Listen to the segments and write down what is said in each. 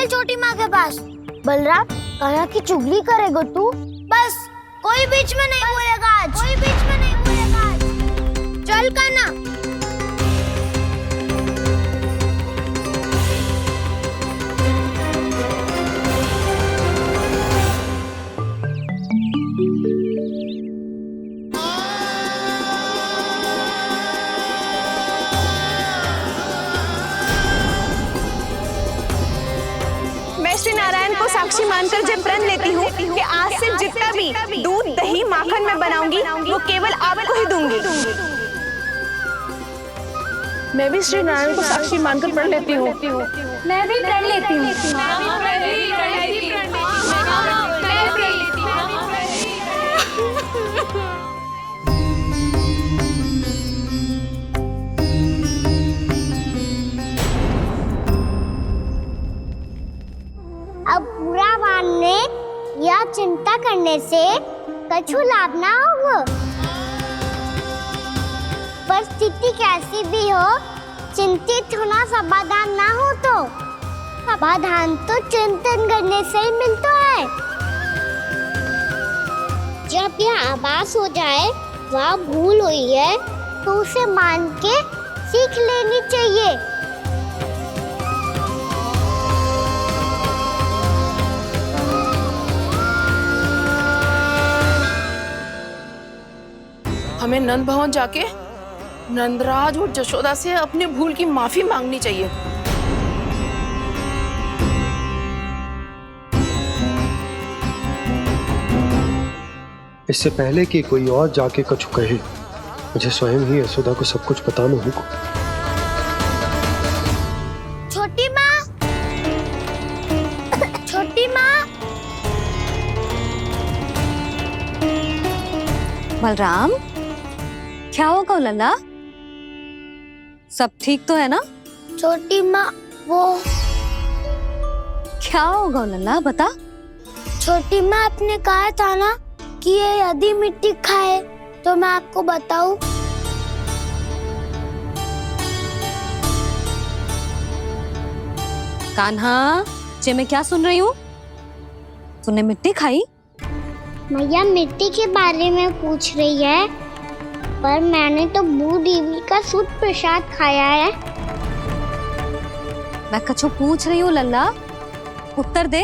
चल छोटी माँ के पास। बलराम, कान्हा की चुगली करेगा तू? बस, कोई बीच में नहीं बोलेगा आज। कोई बीच में नहीं बोलेगा आज। चल कान्हा। मैं श्री नारायण को साक्षी मानकर जब प्रण लेती हूँ कि आज से जितना भी दूध दही माखन मैं बनाऊंगी वो केवल आपको ही दूंगी। मैं भी श्री नारायण को साक्षी मानकर प्रण लेती हूँ। मैं भी प्रण लेती हूँ। अब बुरा मानने या चिंता करने से कछु लाभ ना होगा। परिस्थिति कैसी भी हो, चिंतित होना समाधान ना हो तो समाधान तो चिंतन करने से ही मिलता है। जब यह आभास हो जाए वह भूल हुई है तो उसे मान के सीख लेनी चाहिए। हमें नंद भवन जाके नंदराज और जशोदा से अपनी भूल की माफी मांगनी चाहिए। इससे पहले कि कोई और जाके कछु कहे, मुझे स्वयं ही यशोदा को सब कुछ बताना होगा। छोटी माँ, छोटी माँ। बलराम, क्या होगा लल्ला? सब ठीक तो है ना? छोटी माँ, वो क्या होगा लल्ला, बता। छोटी माँ, आपने कहा था ना कि ये यदि मिट्टी खाए तो मैं आपको बताऊं। कान्हा, जे मैं क्या सुन रही हूँ? तूने मिट्टी खाई? मैया मिट्टी के बारे में पूछ रही है, पर मैंने तो भू देवी का शुद्ध प्रसाद खाया है। मैं कछु पूछ रही हूँ लल्ला, उत्तर दे।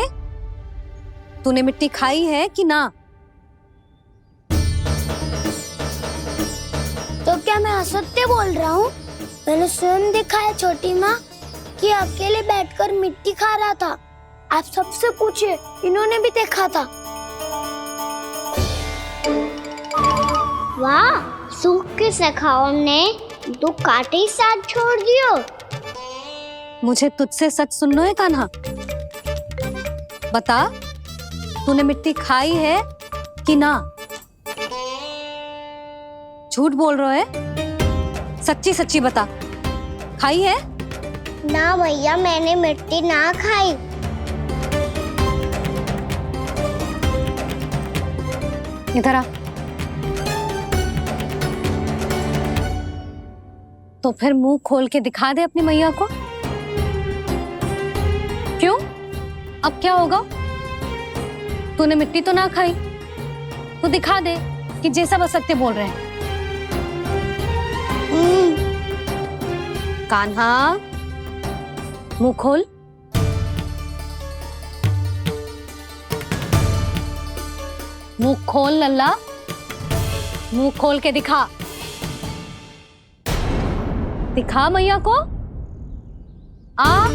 तूने मिट्टी खाई है कि ना? तो क्या मैं असत्य बोल रहा हूँ? मैंने स्वयं देखा है छोटी माँ कि अकेले बैठकर मिट्टी खा रहा था। आप सबसे पूछिए, इन्होंने भी देखा था। वाह, सूख के सखाओं ने दो कांटे ही साथ छोड़ दियो। मुझे तुझसे सच सुनना है कान्हा। बता, तूने मिट्टी खाई है कि ना? झूठ बोल रहा है, सच्ची सच्ची बता, खाई है? ना भैया, मैंने मिट्टी ना खाई। इधर आ। तो फिर मुंह खोल के दिखा दे अपनी मैया को। क्यों? अब क्या होगा? तूने मिट्टी तो ना खाई, तो दिखा दे कि जैसा वो सत्य बोल रहे हैं। कान्हा, मुंह खोल। मुंह खोल लल्ला, मुंह खोल के दिखा। दिखा मैया को। आ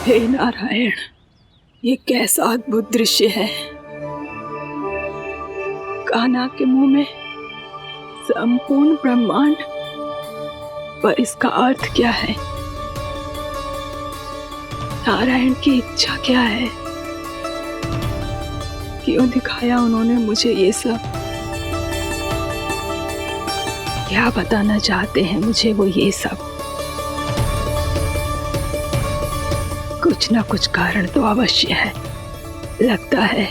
हे नारायण, ये कैसा अद्भुत दृश्य है। कान्हा के मुंह में संपूर्ण ब्रह्मांड, पर इसका अर्थ क्या है? नारायण की इच्छा क्या है? क्यों दिखाया उन्होंने मुझे ये सब? क्या बताना चाहते हैं मुझे वो ये सब? कुछ ना कुछ कारण तो अवश्य है। लगता है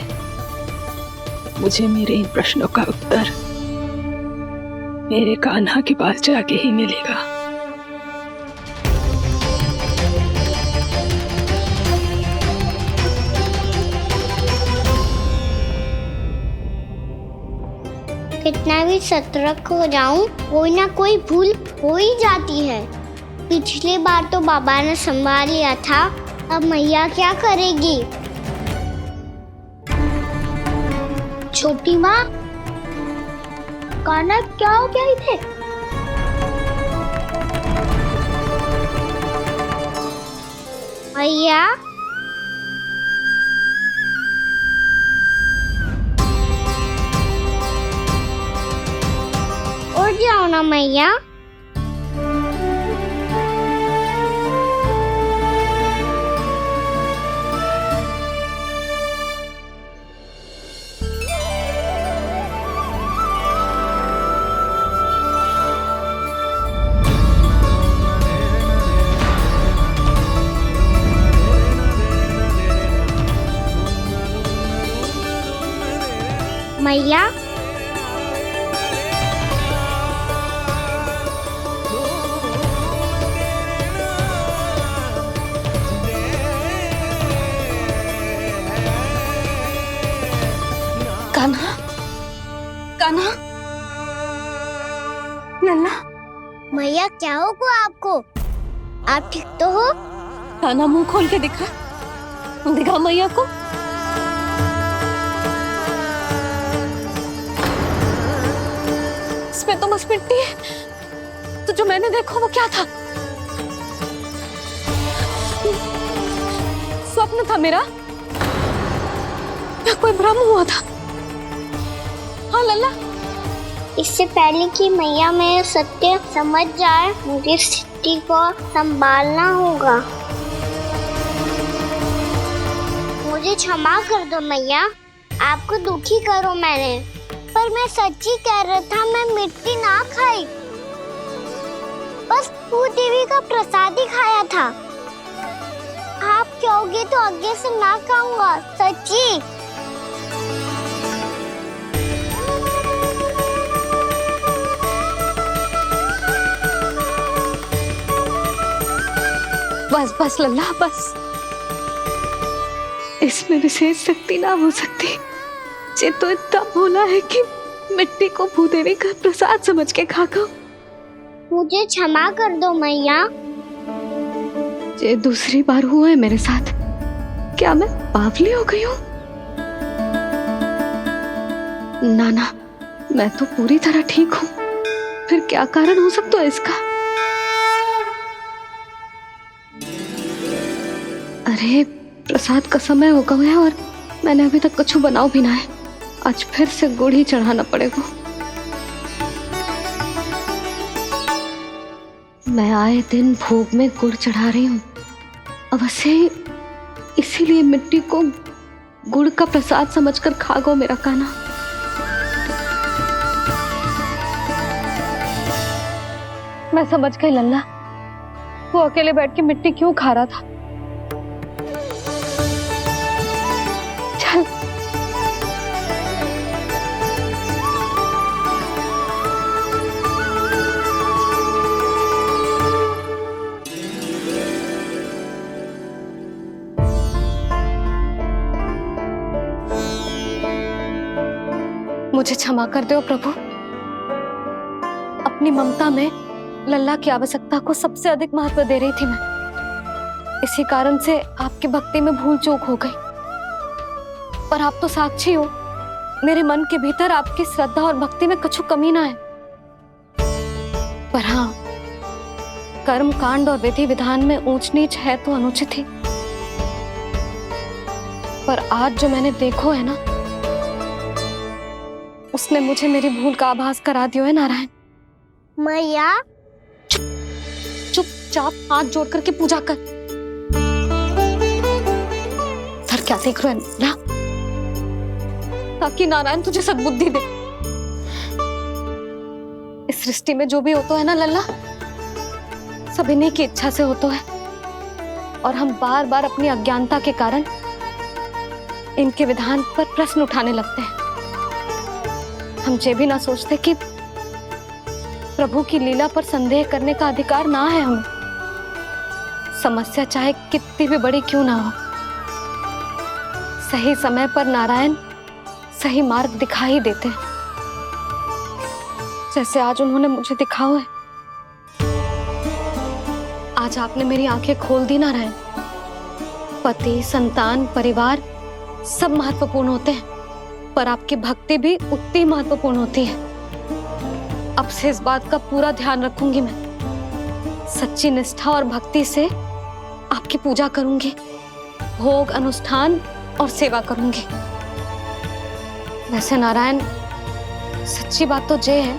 मुझे मेरे इन प्रश्नों का उत्तर मेरे कान्हा के पास जाके ही मिलेगा। कितना भी सतर्क हो जाऊं, कोई ना कोई भूल हो ही जाती है। पिछली बार तो बाबा ने संभाल लिया था, अब मैया क्या करेगी? छोटी माँ, कान्हा क्या हो गया इधर? मैया, उठ जाओ ना मैया। मैया, कान्हा, कान्हा, लल्ला, मैया क्या होगा आपको? आप ठीक तो हो? कान्हा मुंह खोल के दिखा, दिखा मैया को। इसमें तो बस मिट्टी है, तो जो मैंने देखा वो क्या था? स्वप्न था मेरा या कोई भ्रम हुआ था? हाँ लल्ला, इससे पहले कि मैया मेरे सत्य समझ जाए, मुझे स्थिति को संभालना होगा। मुझे क्षमा कर दो मैया, आपको दुखी करो मैंने, पर मैं सच्ची कह रहा था, मैं मिट्टी ना खाई, बस भू देवी का प्रसाद ही खाया था। आप कहोगे तो आगे से ना खाऊंगा, सच्ची। बस बस लल्ला, बस। इसमें विशेष शक्ति ना हो सकती। जे तो इतना भोला है कि मिट्टी को भूदेवी का प्रसाद समझ के खागा। मुझे क्षमा कर दो मैया। ये दूसरी बार हुआ है मेरे साथ। क्या मैं बावली हो गई हूँ? ना ना, मैं तो पूरी तरह ठीक हूँ। फिर क्या कारण हो सकता है इसका? अरे प्रसाद का समय हो गया है और मैंने अभी तक कुछ बनाओ भी ना है। आज फिर से गुड़ ही चढ़ाना पड़ेगा। मैं आए दिन भोग में गुड़ चढ़ा रही हूँ, अवश्य इसीलिए मिट्टी को गुड़ का प्रसाद समझकर खा गो मेरा कान्हा। मैं समझ गई लल्ला, वो अकेले बैठ के मिट्टी क्यों खा रहा था। चल मुझे क्षमा कर दो प्रभु। अपनी ममता में लल्ला की आवश्यकता को सबसे अधिक महत्व दे रही थी मैं। इसी कारण से आपकी भक्ति में भूल चूक हो गई। पर आप तो साक्षी हो, मेरे मन के भीतर आपकी श्रद्धा और भक्ति में कुछ कमी ना है। पर हाँ, कर्म कांड और विधि विधान में ऊंच नीच है तो अनुचित ही। पर आज जो मैंने देखो है ना, उसने मुझे मेरी भूल का आभास करा दियो है नारायण। मैया चुपचाप हाथ जोड़ करके पूजा कर। सर क्या देख रहे हो ना, ताकि नारायण तुझे सद्बुद्धि दे। इस सृष्टि में जो भी होता है ना लल्ला, सब इन्हीं की इच्छा से होता है, और हम बार बार अपनी अज्ञानता के कारण इनके विधान पर प्रश्न उठाने लगते हैं। हम ये भी ना सोचते कि प्रभु की लीला पर संदेह करने का अधिकार ना है हमें। समस्या चाहे कितनी भी बड़ी क्यों ना हो, सही समय पर नारायण सही मार्ग दिखा ही देते हैं, जैसे आज उन्होंने मुझे दिखाओ है। आज आपने मेरी आंखें खोल दी नारायण। पति, संतान, परिवार सब महत्वपूर्ण होते हैं, पर आपकी भक्ति भी उतनी महत्वपूर्ण होती है। अब से इस बात का पूरा ध्यान रखूंगी मैं। सच्ची निष्ठा और भक्ति से आपकी पूजा करूंगी, भोग, अनुष्ठान और सेवा करूंगी। वैसे नारायण, सच्ची बात तो ये है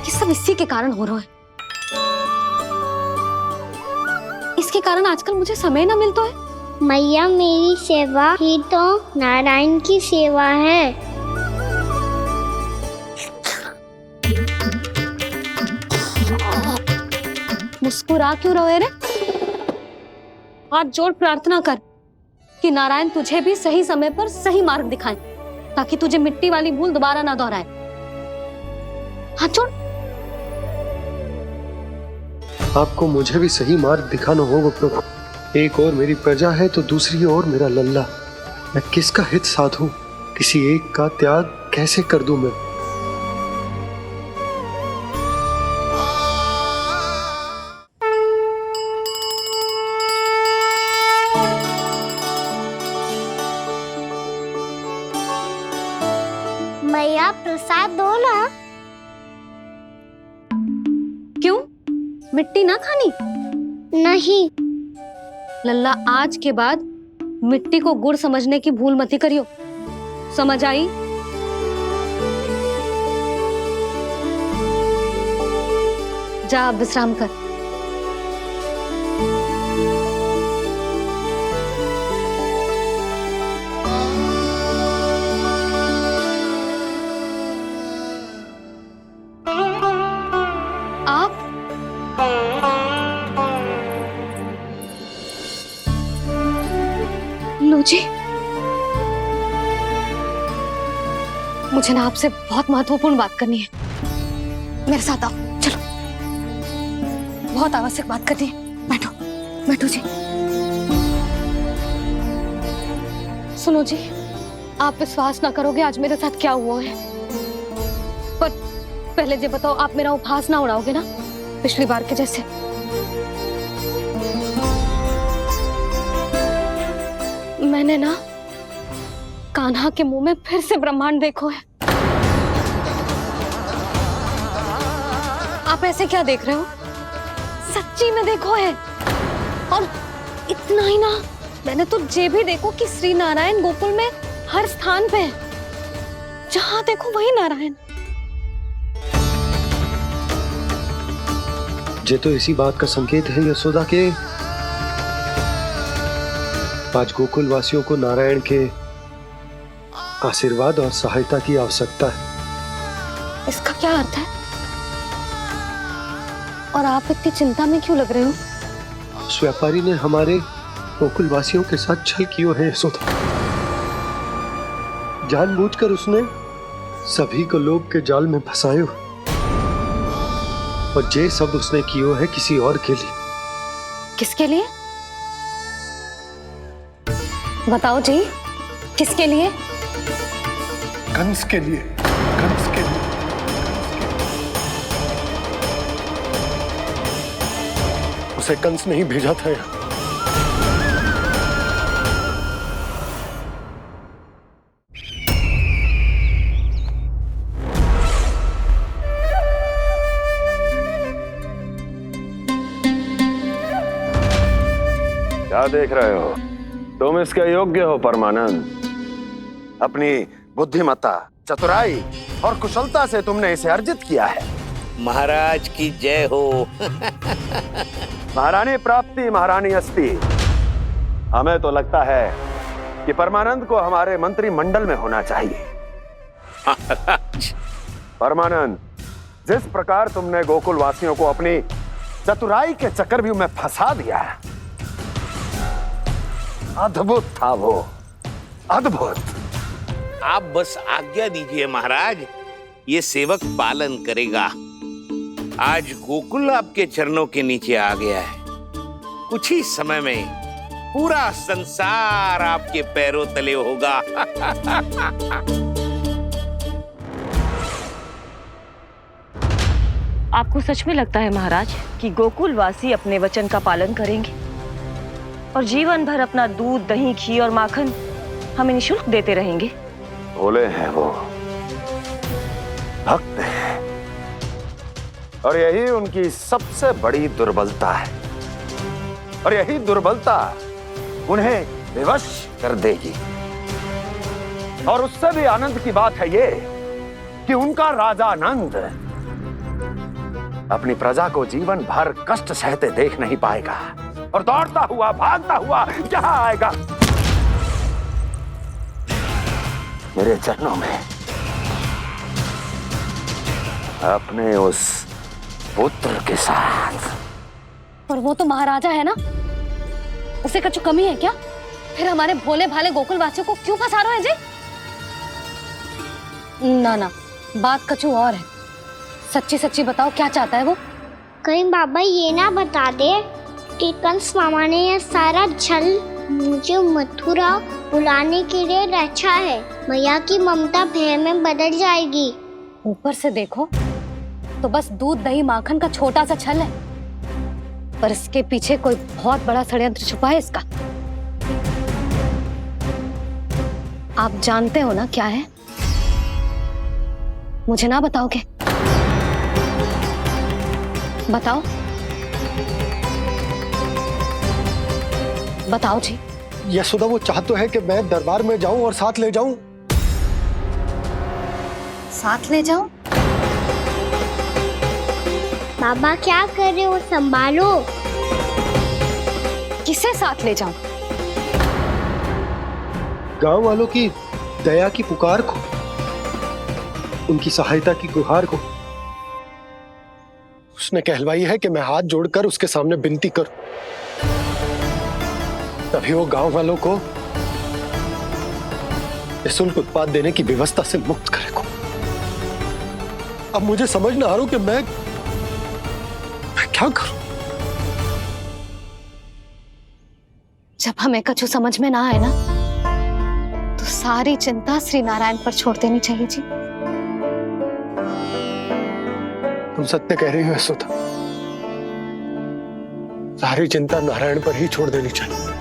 कि सब इसी के कारण हो रहा है। इसके कारण आजकल मुझे समय ना मिलता है। मैया, मेरी सेवा ही तो नारायण की सेवा है। मुस्कुरा क्यों रहे रे? हाथ जोड़ प्रार्थना कर कि नारायण तुझे भी सही समय पर सही मार्ग दिखाएं, ताकि तुझे मिट्टी वाली भूल दोबारा ना दोहराए। हाथ जोड़। आपको मुझे भी सही मार्ग दिखाना होगा प्रभु। एक और मेरी प्रजा है तो दूसरी ओर मेरा लल्ला। मैं किसका हित साधूं? किसी एक का त्याग कैसे कर दूं मैं? मैया, प्रसाद दो ना। क्यों? मिट्टी ना खानी? नहीं। लल्ला, आज के बाद मिट्टी को गुड़ समझने की भूल मत ही करियो। समझ आई? जा अब विश्राम कर। आप लो जी, मुझे ना आपसे बहुत महत्वपूर्ण बात करनी है। मेरे साथ आओ, चलो। बहुत आवश्यक बात करनी है। बैठो, बैठो जी। सुनो जी, आप विश्वास ना करोगे आज मेरे साथ क्या हुआ है। पर पहले ये बताओ, आप मेरा उपहास ना उड़ाओगे ना, पिछली बार के जैसे? मैंने ना कान्हा के मुंह में फिर से ब्रह्मांड देखो है। आप ऐसे क्या देख रहे हो? सच्ची में देखो है। और इतना ही ना, मैंने तो ये भी देखो कि श्री नारायण गोकुल में हर स्थान पे है। जहां देखो वही नारायण। ये तो इसी बात का संकेत है यशोदा के आज गोकुल वासियों को नारायण के आशीर्वाद और सहायता की आवश्यकता है। इसका क्या अर्थ है? और आप इतनी चिंता में क्यों लग रहे हो? उस व्यापारी ने हमारे गोकुल वासियों के साथ छल किया है यशोदा। जानबूझकर उसने सभी को लोभ के जाल में फंसायो, और ये सब उसने किया है किसी और के लिए। किसके लिए? बताओ जी, किसके लिए? कंस के लिए। कंस के लिए। उसे कंस नहीं भेजा था यहाँ। क्या देख रहे हो? तुम इसके योग्य हो परमानंद। अपनी बुद्धिमत्ता, चतुराई और कुशलता से तुमने इसे अर्जित किया है। महाराज की जय हो। महारानी प्राप्ति महारानी अस्ति। हमें तो लगता है कि परमानंद को हमारे मंत्रिमंडल में होना चाहिए। परमानंद, जिस प्रकार तुमने गोकुल वासियों को अपनी चतुराई के चक्रव्यूह में फंसा दिया है, अद्भुत था वो, अद्भुत। आप बस आज्ञा दीजिए महाराज, ये सेवक पालन करेगा। आज गोकुल आपके चरणों के नीचे आ गया है। कुछ ही समय में पूरा संसार आपके पैरों तले होगा। आपको सच में लगता है महाराज कि गोकुलवासी अपने वचन का पालन करेंगे और जीवन भर अपना दूध, दही, घी और माखन हमें निशुल्क देते रहेंगे? भोले हैं वो, भक्त हैं, और यही उनकी सबसे बड़ी दुर्बलता है। और यही दुर्बलता उन्हें विवश कर देगी। और उससे भी आनंद की बात है ये कि उनका राजा आनंद अपनी प्रजा को जीवन भर कष्ट सहते देख नहीं पाएगा और दौड़ता हुआ, भागता हुआ यहां आएगा मेरे चरणों में, अपने उस पुत्र के साथ। पर वो तो महाराजा है ना, उसे कुछ कमी है क्या? फिर हमारे भोले भाले गोकुल वासियों को क्यों फंसा रहे हैं जी? ना ना, बात कछु और है। सच्ची सच्ची बताओ, क्या चाहता है वो? कहीं बाबा ये ना बता दे कि कंस मामा ने यह सारा छल मुझे मथुरा बुलाने के लिए रचा है। मैया की ममता भय में बदल जाएगी। ऊपर से देखो तो बस दूध, दही, माखन का छोटा सा छल है, पर इसके पीछे कोई बहुत बड़ा षड्यंत्र छुपा है इसका। आप जानते हो ना क्या है? मुझे ना बताओगे? बताओ बताओ जी। यशोदा, वो चाह तो है कि मैं दरबार में जाऊं और साथ ले जाऊं। साथ ले जाऊं? बाबा क्या कर रहे हो, संभालो। किसे साथ ले जाऊं? गांव वालों की दया की पुकार को, उनकी सहायता की गुहार को। उसने कहलवाई है कि मैं हाथ जोड़कर उसके सामने विनती करूं, तभी वो गांव वालों को निःशुल्क उत्पाद देने की व्यवस्था से मुक्त करेगा। अब मुझे समझ ना आ रहा कि मैं क्या करूं। जब हमें कछु समझ में ना आए ना, तो सारी चिंता श्री नारायण पर छोड़ देनी चाहिए जी। तुम सत्य कह रही हो यशोदा, सारी चिंता नारायण पर ही छोड़ देनी चाहिए।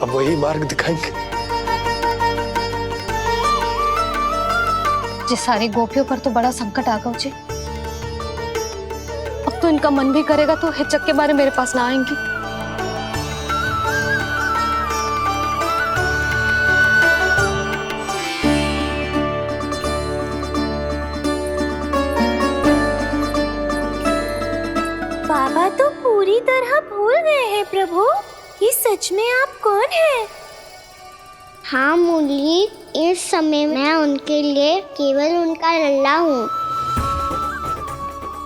अब वही मार्ग दिखाएंगे। जी, सारी गोपियों पर तो बड़ा संकट आ गया जी। अब तो इनका मन भी करेगा तो हिचक के बारे मेरे पास ना आएंगी। बाबा तो पूरी तरह भूल गए हैं प्रभु, ये सच में आप कौन हैं? हाँ मुरली, इस समय मैं उनके लिए केवल उनका लल्ला हूँ।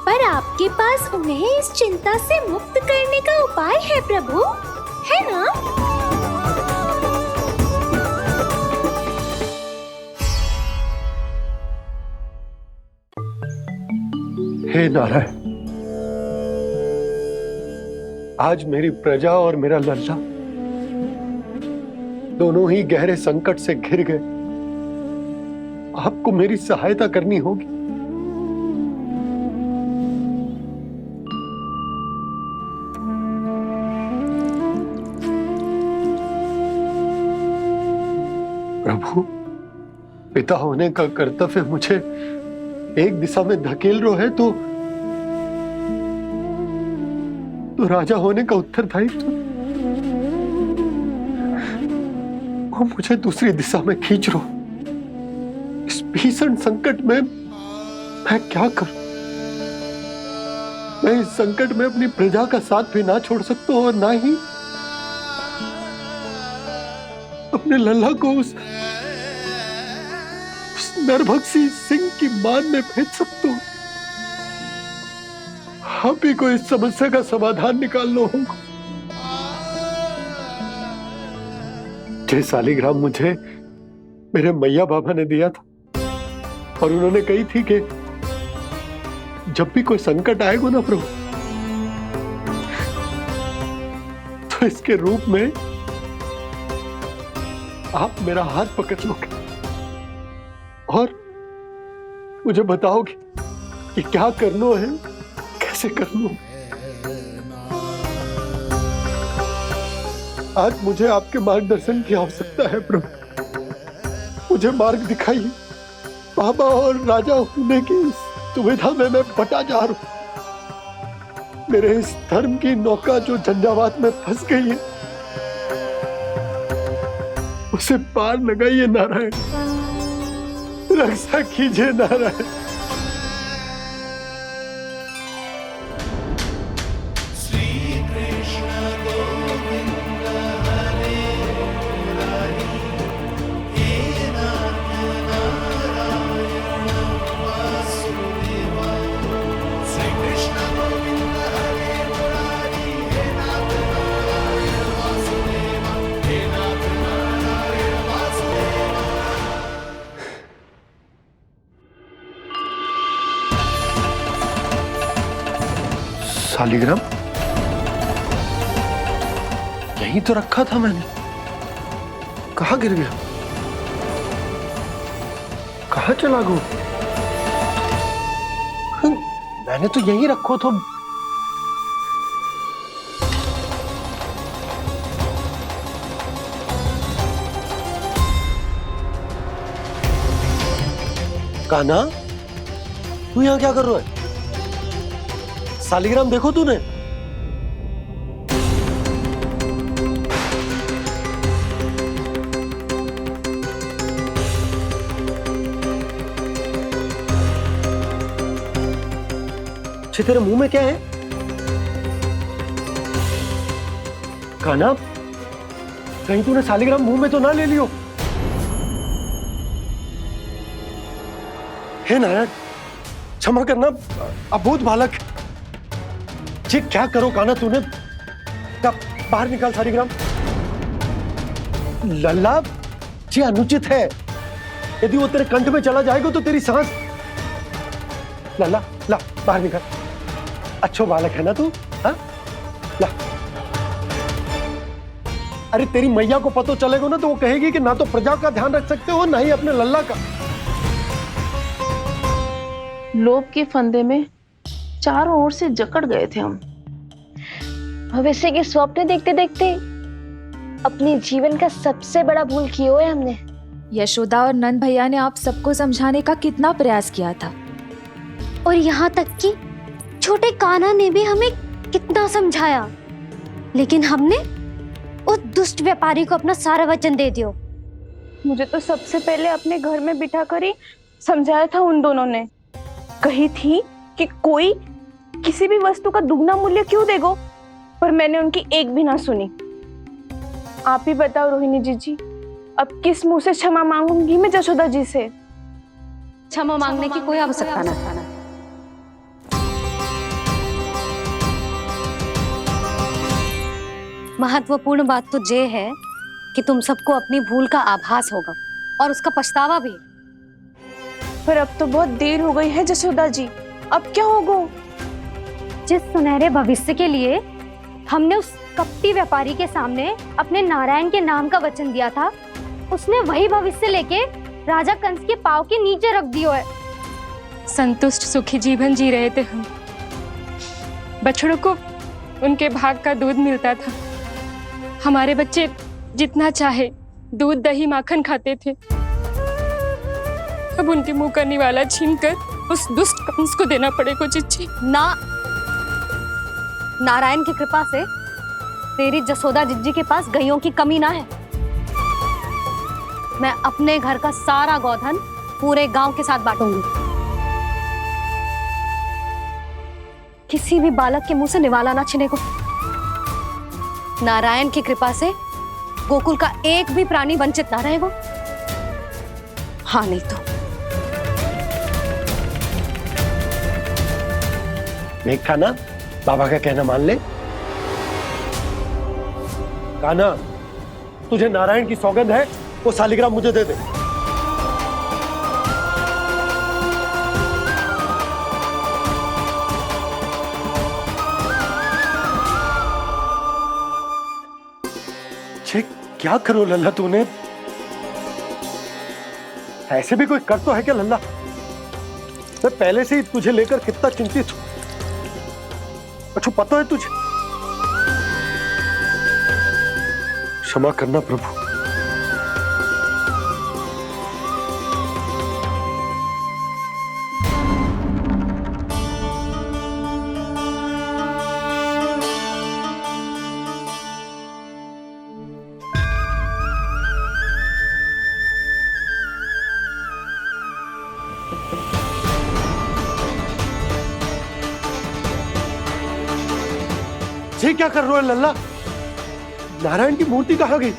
पर आपके पास उन्हें इस चिंता से मुक्त करने का उपाय है प्रभु, है ना? हे नारायण, आज मेरी प्रजा और मेरा लल्ला दोनों ही गहरे संकट से घिर गए। आपको मेरी सहायता करनी होगी। प्रभु, पिता होने का कर्तव्य मुझे एक दिशा में धकेल रो है तो तो राजा होने का उत्तरदायित्व वो मुझे दूसरी दिशा में खींच रहा। इस भीषण संकट में मैं क्या करूं? मैं इस संकट में अपनी प्रजा का साथ भी ना छोड़ सकता हूं और ना ही अपने लल्ला को उस नरभक्षी सिंह की मान में भेज सकता हूं। आप ही को इस समस्या का समाधान निकालना होगा। जय शालिग्राम मुझे मेरे मैया बाबा ने दिया था और उन्होंने कही थी कि जब भी कोई संकट आएगा ना प्रभु, तो इसके रूप में आप मेरा हाथ पकड़ लोगे और मुझे बताओगे कि क्या करना है, कैसे करना है। आज मुझे आपके मार्गदर्शन की आवश्यकता है प्रभु। मुझे मार्ग दिखाइए। बाबा और राजा होने की इस दुविधा में मैं बटा जा रहा हूं। मेरे इस धर्म की नौका जो झंझावात में फंस गई है, उसे पार लगाइए नारायण। रक्षा कीजिए नारायण। शालिग्राम यहीं तो रखा था मैंने। कहाँ गिर गया? कहाँ चला गया? मैंने तो यहीं रखो तो। कान्हा, तू यहाँ क्या कर रहा है? शालिग्राम देखो तूने? तेरे मुंह में क्या है? कान्हा, कहीं तूने शालिग्राम मुंह में तो ना ले लियो? हे नारायण, क्षमा करना, अबोध बालक। जी क्या करो कान्हा तूने? क्या बाहर निकाल शालिग्राम। लल्ला जी अनुचित है। यदि वो तेरे कंठ में चला जाएगा तो तेरी सांस। लल्ला ला बाहर निकाल। अच्छो बालक है ना तू? हाँ ला। अरे तेरी मैया को पता चलेगा ना तो वो कहेगी कि ना तो प्रजा का ध्यान रख सकते हो ना ही अपने लल्ला का। लोभ के फंदे में चारों ओर से जकड़ गए थे हम। भविष्य के स्वप्न देखते देखते अपने जीवन का सबसे बड़ा भूल किया है हमने। यशोदा और नंद भैया ने आप सबको समझाने का कितना प्रयास किया था, और यहाँ तक कि छोटे कान्हा ने भी हमें कितना समझाया, लेकिन हमने उस दुष्ट व्यापारी को अपना सारा वचन दे दिया। मुझे तो सबसे पहले अपने घर में बिठा कर ही समझाया था उन दोनों ने। कही थी कि कोई किसी भी वस्तु का दुगना मूल्य क्यों देगो, पर मैंने उनकी एक भी ना सुनी। आप ही बताओ रोहिणी जी, अब किस मुंह से क्षमा मांगूंगी मैं जशोदा जी से? क्षमा मांगने की कोई आवश्यकता ना। महत्वपूर्ण बात तो ये है कि तुम सबको अपनी भूल का आभास होगा और उसका पछतावा भी। पर अब तो बहुत देर हो गई है जशोदा जी, अब क्या होगा? जिस सुनहरे भविष्य के लिए हमने उस कपटी व्यापारी के सामने अपने नारायण के नाम का वचन दिया था, उसने वही भविष्य लेके राजा कंस के पांव के नीचे रख दिया है। संतुष्ट सुखी जीवन जी रहे थे हम। बछड़ों को उनके भाग का दूध मिलता था। हमारे बच्चे जितना चाहे दूध दही माखन खाते थे। अब उनके मुंह का निवाला छीनकर उस दुष्ट कंस को देना पड़ेगा। चिच्ची ना, नारायण की कृपा से तेरी जसोदा जिज्जी के पास गायों की कमी ना है। मैं अपने घर का सारा गोधन पूरे गांव के साथ बांटूंगी। किसी भी बालक के मुंह से निवाला ना छिने को। नारायण की कृपा से गोकुल का एक भी प्राणी वंचित ना रहेगा। हाँ नहीं तो देख कान्हा, बाबा का कहना मान ले। कान्हा, तुझे नारायण की सौगंध है, वो शालिग्राम मुझे दे दे। छे, क्या करो लल्ला तूने? ऐसे भी कोई कर तो है क्या लल्ला? मैं पहले से ही तुझे लेकर कितना चिंतित हूं। अच्छा पता है तुझे? क्षमा करना प्रभु। ये क्या कर रहे हो लल्ला? नारायण की मूर्ति कहाँ गई?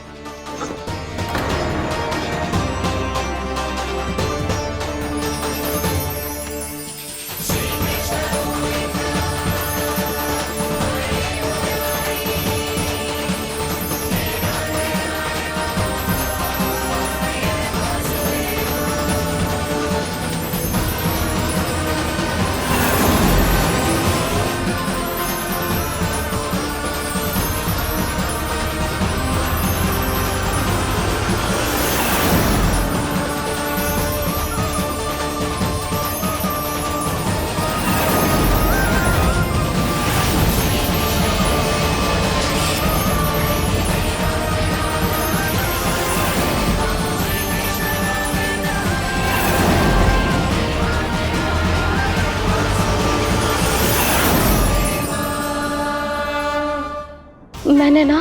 मैंने ना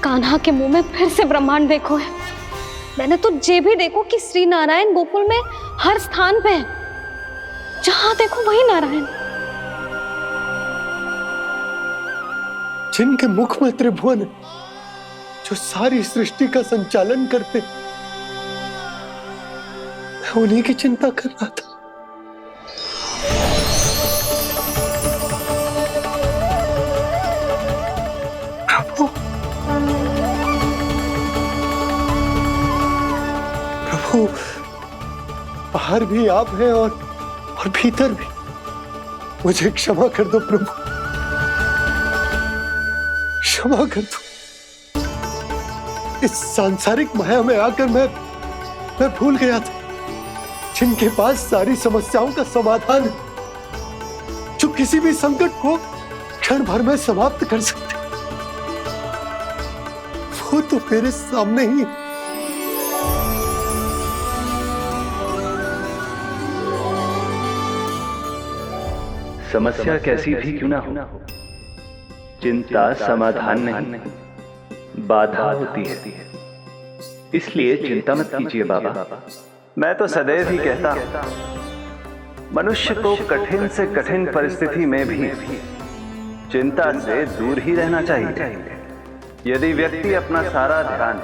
कान्हा के मुंह में फिर से ब्रह्मांड देखो है। मैंने तो ये भी देखो कि श्री नारायण गोकुल में हर स्थान पे है। जहां देखो वही नारायण। जिनके मुख में त्रिभुवन है, जो सारी सृष्टि का संचालन करते, मैं उन्हीं की चिंता कर रहा था। प्रभु, प्रभु, बाहर भी आप हैं और भीतर भी। मुझे क्षमा कर दो प्रभु, क्षमा कर दो। इस सांसारिक माया में आकर मैं भूल गया था जिनके पास सारी समस्याओं का समाधान है, जो किसी भी संकट को क्षण भर में समाप्त कर सकते, वो तो मेरे सामने ही। समस्या कैसी भी क्यों ना हो, चिंता समाधान नहीं, बाधा होती है। इसलिए चिंता मत कीजिए बाबा। मैं तो सदैव ही कहता हूं, मनुष्य को कठिन से कठिन परिस्थिति में भी चिंता से दूर ही रहना चाहिए। यदि व्यक्ति अपना सारा ध्यान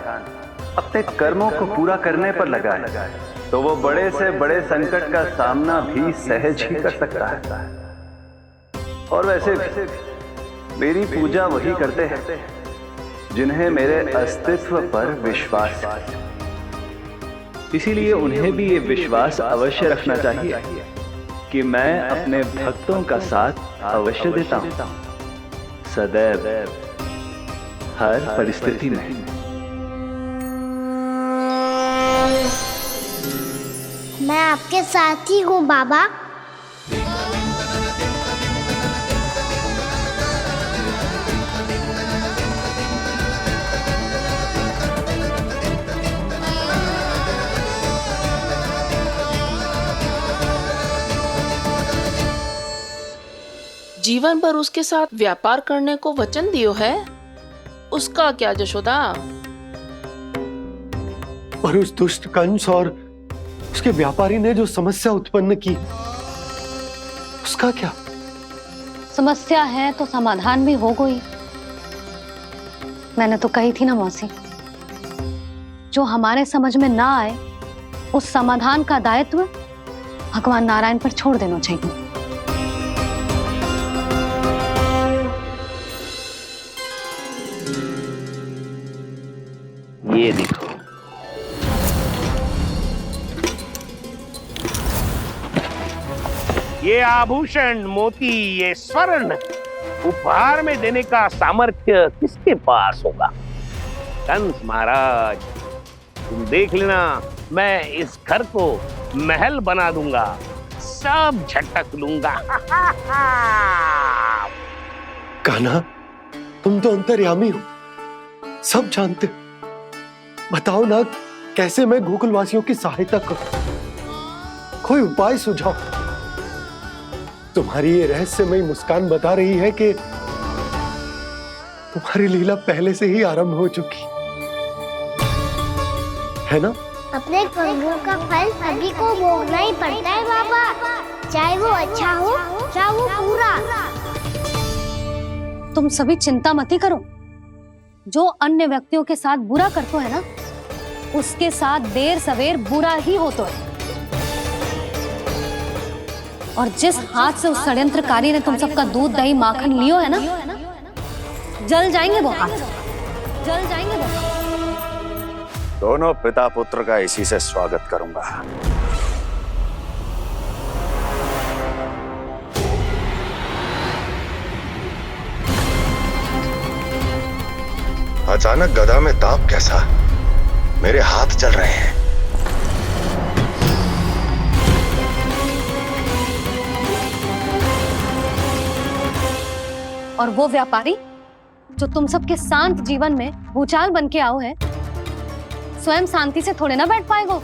अपने कर्मों को पूरा करने पर लगाए, तो वो बड़े से बड़े संकट का सामना भी सहज ही कर सकता है। और वैसे भी मेरी पूजा वही करते हैं जिन्हें मेरे अस्तित्व पर विश्वास है। इसीलिए उन्हें भी ये विश्वास अवश्य रखना चाहिए कि मैं अपने भक्तों का साथ अवश्य देता हूं, सदैव, हर परिस्थिति में। मैं आपके साथ ही हूँ बाबा। जीवन भर उसके साथ व्यापार करने को वचन दियो है, उसका क्या जशोदा? और उस दुष्ट कंस और उसके व्यापारी ने जो समस्या उत्पन्न की, उसका क्या? समस्या है तो समाधान भी हो गई। मैंने तो कही थी ना मौसी, जो हमारे समझ में ना आए उस समाधान का दायित्व भगवान नारायण पर छोड़ देना चाहिए। ये देखो, ये आभूषण, मोती, ये स्वर्ण उपहार में देने का सामर्थ्य किसके पास होगा? कंस महाराज, तुम देख लेना, मैं इस घर को महल बना दूंगा, सब झटक लूंगा। कान्हा, तुम तो अंतर्यामी हो, सब जानते। बताओ ना, कैसे मैं गोकुलवासियों की सहायता करूं? कोई उपाय सुझाओ। तुम्हारी ये रहस्यमयी मुस्कान बता रही है कि तुम्हारी लीला पहले से ही आरंभ हो चुकी है ना? अपने कर्मों का फल सभी को भोगना ही पड़ता है बाबा, चाहे वो अच्छा हो चाहे वो बुरा। तुम सभी चिंता मत ही करो। जो अन्य व्यक्तियों के साथ बुरा करते है ना, उसके साथ देर सवेर बुरा ही होता है। और जिस हाथ से उस षड्यंत्रकारी ने तुम सबका दूध दही माखन लियो है ना, जल जाएंगे वो हाथ, जल जाएंगे वो हाथ। दोनों पिता पुत्र का इसी से स्वागत करूंगा। अचानक गदा में ताप कैसा? मेरे हाथ जल रहे हैं। और वो व्यापारी जो तुम सबके शांत जीवन में भूचाल बन के आओ है, स्वयं शांति से थोड़े ना बैठ पाएगो।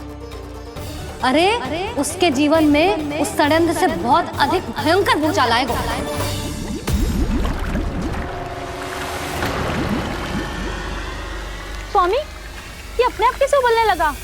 अरे उसके जीवन में उस षड्यंत्र से बहुत अधिक भयंकर भूचाल आएगा। स्वामी, ये अपने आप कैसे उबलने लगा?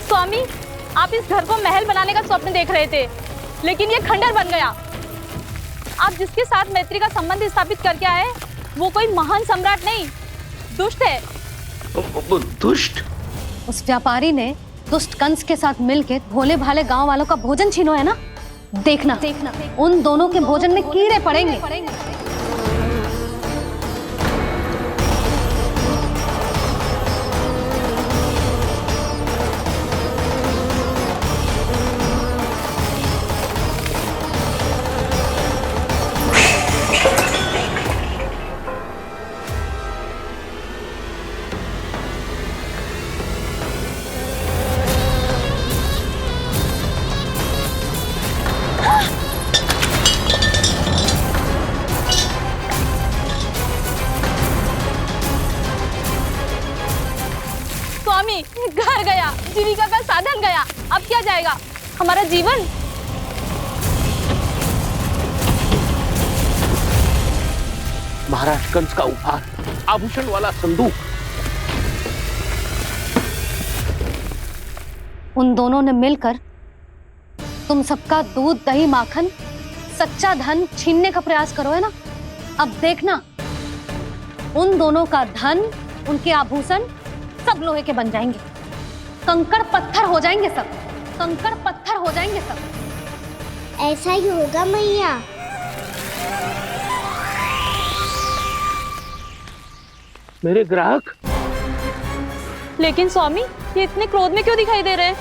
स्वामी, आप इस घर को महल बनाने का स्वप्न देख रहे थे, लेकिन ये खंडर बन गया। आप जिसके साथ मैत्री का संबंध स्थापित करके आए, वो कोई महान सम्राट नहीं, दुष्ट है। दुष्ट? उस व्यापारी ने दुष्ट कंस के साथ मिलकर भोले भाले गांव वालों का भोजन छीनो है ना, देखना उन दोनों के भोजन में कीड़े पड़ेंगे। घर गया, जीविका का साधन गया, अब क्या जाएगा हमारा जीवन? महाराज कंस का उपहार, आभूषण वाला संदूक। उन दोनों ने मिलकर तुम सबका दूध दही माखन सच्चा धन छीनने का प्रयास करो है ना। अब देखना उन दोनों का धन, उनके आभूषण सब लोहे के बन जाएंगे, कंकड़ पत्थर हो जाएंगे सब, कंकड़ पत्थर हो जाएंगे सब। ऐसा ही होगा मैया। मेरे ग्राहक? लेकिन स्वामी, ये इतने क्रोध में क्यों दिखाई दे रहे हैं?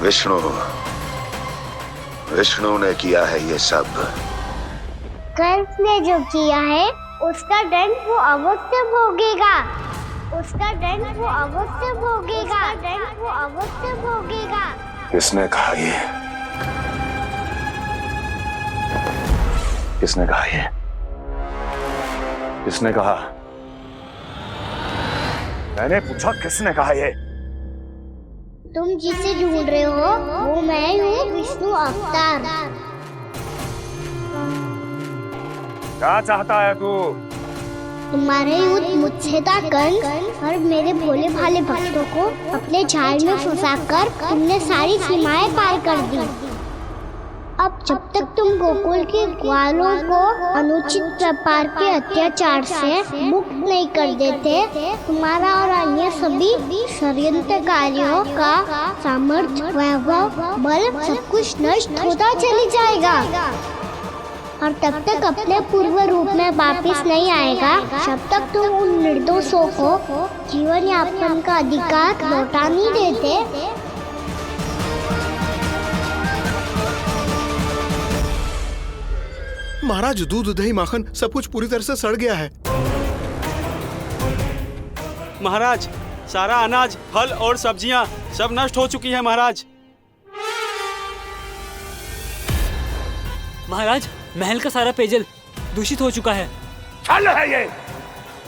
विष्णु विष्णु ने किया है ये सब। कंस ने जो किया है उसका दंड वो अवश्य भोगेगा। उसका दंड वो अवश्य भोगेगा। दंड वो अवश्य भोगेगा। किसने कहा ये? किसने कहा ये? किसने कहा? मैंने पूछा किसने कहा ये? तुम जिसे ढूंढ रहे हो वो मैं हूँ, विष्णु अवतार। क्या चाहता है तू? तुम्हारे युद्ध मुझसे था कंस, और मेरे भोले भाले भक्तों को अपने जाल में फंसाकर तुमने सारी सीमाएं पार कर दी। अब जब तक तुम गोकुल के ग्वालों को अनुचित प्रकार के अत्याचार से मुक्त नहीं कर देते, तुम्हारा और अन्य सभी षड्यंत्रकारियों का सामर्थ्य, वैभव, बल सब कुछ नष्ट होता चली जाएगा। और तब तक अपने पूर्व रूप में वापस नहीं आएगा जब तक तुम उन निर्दोषों को जीवन यापन का अधिकार लौटा नहीं देते। महाराज, दूध दही माखन सब कुछ पूरी तरह से सड़ गया है। महाराज, सारा अनाज, फल और सब्जियां सब नष्ट हो चुकी हैं महाराज। महाराज, महल का सारा पेयजल दूषित हो चुका है। छल है ये।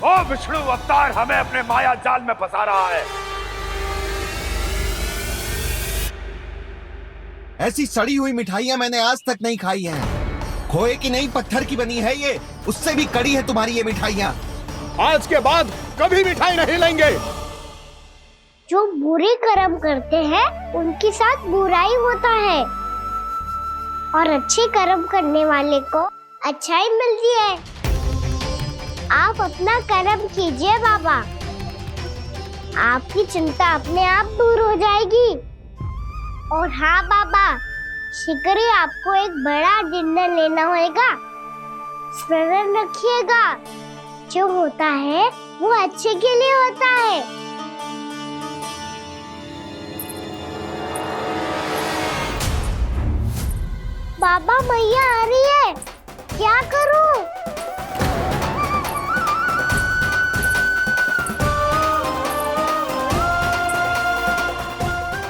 ओ विष्णु अवतार हमें अपने माया जाल में फंसा रहा है। ऐसी सड़ी हुई मिठाइयां मैंने आज तक नहीं खाई हैं। खोए की नहीं, पत्थर की बनी है ये, उससे भी कड़ी है तुम्हारी ये मिठाइयां। आज के बाद कभी मिठाई नहीं लेंगे। जो बुरे कर्म करते हैं उनके साथ बुराई होता है, और अच्छे कर्म करने वाले को अच्छाई मिलती है। आप अपना कर्म कीजिए बाबा, आपकी चिंता अपने आप दूर हो जाएगी। और हाँ बाबा, शीघ्र ही आपको एक बड़ा निर्णय लेना होगा। स्मरण रखिएगा, जो होता है वो अच्छे के लिए होता है। बाबा, मैया आ रही है, क्या करूं?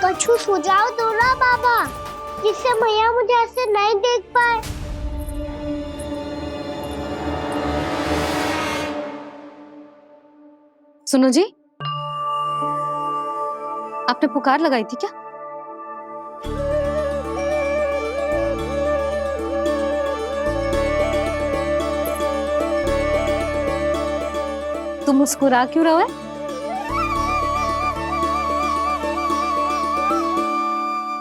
कुछ सुझाव दो ना बाबा, जिससे मैया मुझे ऐसे नहीं देख पाए। सुनो जी, आपने पुकार लगाई थी क्या? तुम मुस्कुरा क्यों रहे हो?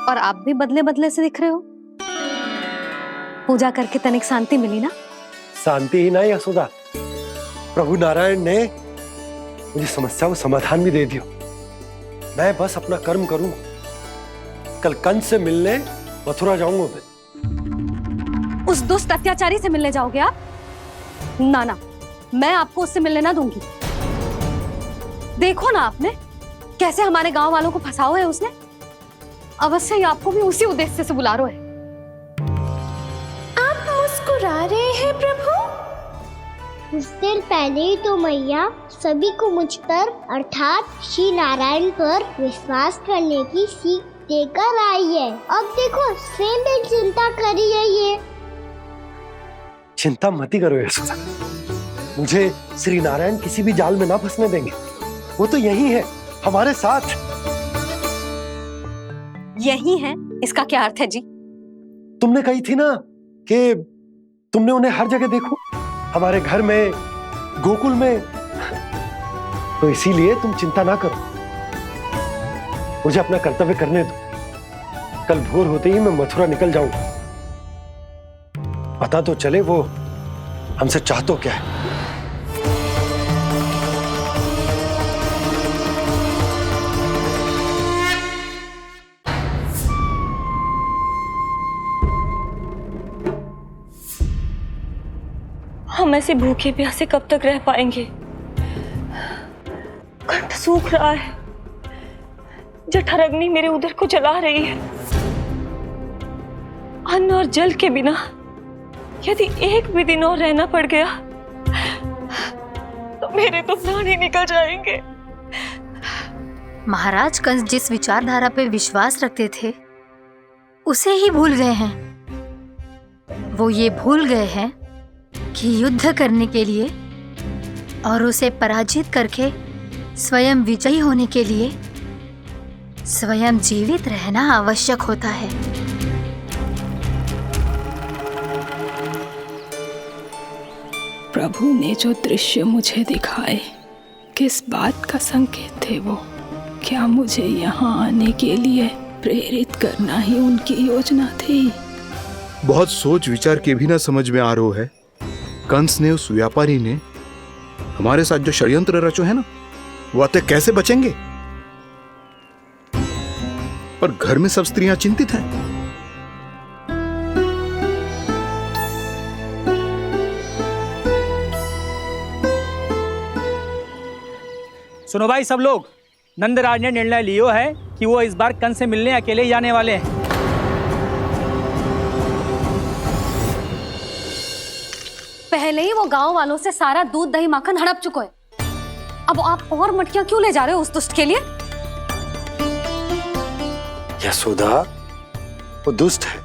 और आप भी बदले बदले से दिख रहे हो। पूजा करके तनिक शांति मिली ना? शांति ही नहीं यशोदा, प्रभु नारायण ने मुझे समस्या को समाधान भी दे दिया। मैं बस अपना कर्म करूंगा। कल कंस से मिलने मथुरा जाऊंगा मैं। उस दुष्ट अत्याचारी से मिलने जाओगे आप? ना ना, मैं आपको उससे मिलने ना दूंगी। देखो ना आपने कैसे हमारे गांव वालों को फंसाओ है उसने। अवश्य ही आपको भी उसी उद्देश्य से बुला रहा है। आप मुस्कुरा रहे हैं प्रभु? कुछ देर पहले ही तो मैया सभी को मुझ पर अर्थात श्री नारायण पर विश्वास करने की सीख देकर आई है। अब देखो स्वयं भी चिंता करी है ये। चिंता मत करो यशोदा, मुझे श्री नारायण किसी भी जाल में ना फंसने देंगे। वो तो यही है हमारे साथ। यही है, इसका क्या अर्थ है जी? तुमने कही थी ना कि तुमने उन्हें हर जगह देखो, हमारे घर में, गोकुल में। तो इसीलिए तुम चिंता ना करो, मुझे अपना कर्तव्य करने दो। कल भोर होते ही मैं मथुरा निकल जाऊंगा। पता तो चले वो हमसे चाहतो क्या है। हम ऐसे भूखे प्यासे कब तक रह पाएंगे? कंठ सूख रहा है, जठराग्नि मेरे उदर को जला रही है। अन्न और जल के बिना यदि एक भी दिन और रहना पड़ गया तो मेरे तो प्राण ही निकल जाएंगे। महाराज कंस जिस विचारधारा पे विश्वास रखते थे उसे ही भूल गए हैं। वो ये भूल गए हैं कि युद्ध करने के लिए और उसे पराजित करके स्वयं विजयी होने के लिए स्वयं जीवित रहना आवश्यक होता है। प्रभु ने जो दृश्य मुझे दिखाए किस बात का संकेत थे वो? क्या मुझे यहाँ आने के लिए प्रेरित करना ही उनकी योजना थी? बहुत सोच विचार के भी ना समझ में आ रहा है। कंस ने, उस व्यापारी ने हमारे साथ जो षड्यंत्र रचो है ना, वो आते कैसे बचेंगे? पर घर में सब स्त्रियां चिंतित हैं। सुनो भाई सब लोग, नंदराज ने निर्णय लियो है कि वो इस बार कंस से मिलने अकेले ही जाने वाले हैं। पहले ही वो गांव वालों से सारा दूध दही माखन हड़प चुका है। अब आप और मटकियां क्यों ले जा रहे हो उस दुष्ट के लिए? यशोदा, वो दुष्ट है,